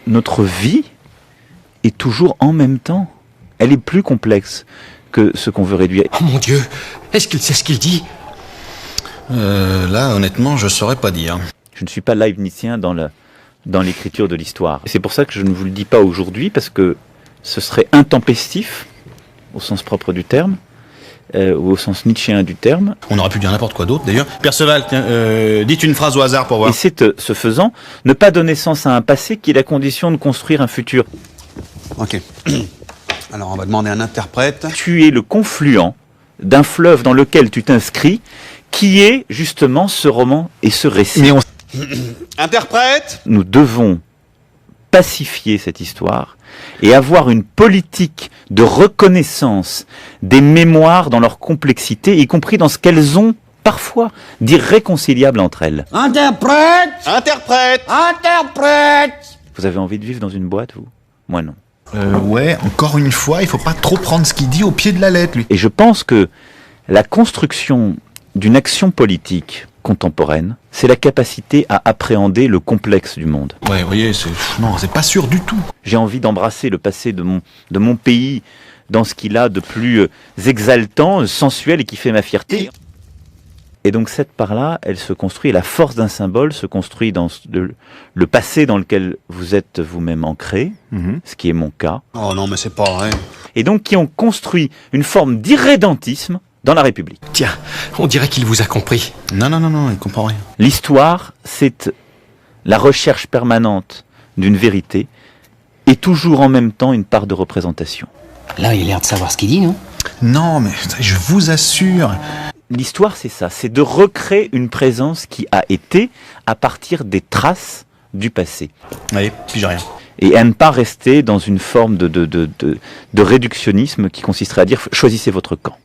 notre vie est toujours en même temps. Elle est plus complexe que ce qu'on veut réduire. Oh mon Dieu, est-ce qu'il sait ce qu'il dit? Là, honnêtement, je saurais pas dire. Je ne suis pas leibnizien dans l'écriture de l'histoire. C'est pour ça que je ne vous le dis pas aujourd'hui, parce que ce serait intempestif, au sens propre du terme, ou au sens nietzschéen du terme. On aurait pu dire n'importe quoi d'autre, d'ailleurs. Perceval, tiens, dites une phrase au hasard pour voir. Et c'est, ce faisant, ne pas donner sens à un passé qui est la condition de construire un futur. Ok. Alors, on va demander à un interprète. Tu es le confluent d'un fleuve dans lequel tu t'inscris, qui est justement ce roman et ce récit. Mais Interprète! Nous devons pacifier cette histoire et avoir une politique de reconnaissance des mémoires dans leur complexité, y compris dans ce qu'elles ont parfois d'irréconciliable entre elles. Interprète! Interprète! Interprète! Vous avez envie de vivre dans une boîte, vous? Moi non. Ouais, encore une fois, il faut pas trop prendre ce qu'il dit au pied de la lettre, lui. Et je pense que la construction d'une action politique contemporaine, c'est la capacité à appréhender le complexe du monde. Ouais, vous voyez, non, c'est pas sûr du tout. J'ai envie d'embrasser le passé de mon pays dans ce qu'il a de plus exaltant, sensuel et qui fait ma fierté. Et donc cette part-là, elle se construit, et la force d'un symbole se construit dans le passé dans lequel vous êtes vous-même ancré, ce qui est mon cas. Oh non, mais c'est pas vrai. Et donc qui ont construit une forme d'irrédentisme dans la République. Tiens, on dirait qu'il vous a compris. Non, il comprend rien. L'histoire, c'est la recherche permanente d'une vérité et toujours en même temps une part de représentation. Là, il a l'air de savoir ce qu'il dit, non? Non, mais je vous assure. L'histoire, c'est ça, c'est de recréer une présence qui a été à partir des traces du passé. Allez, puis j'ai rien. Et à ne pas rester dans une forme de réductionnisme qui consisterait à dire « choisissez votre camp ».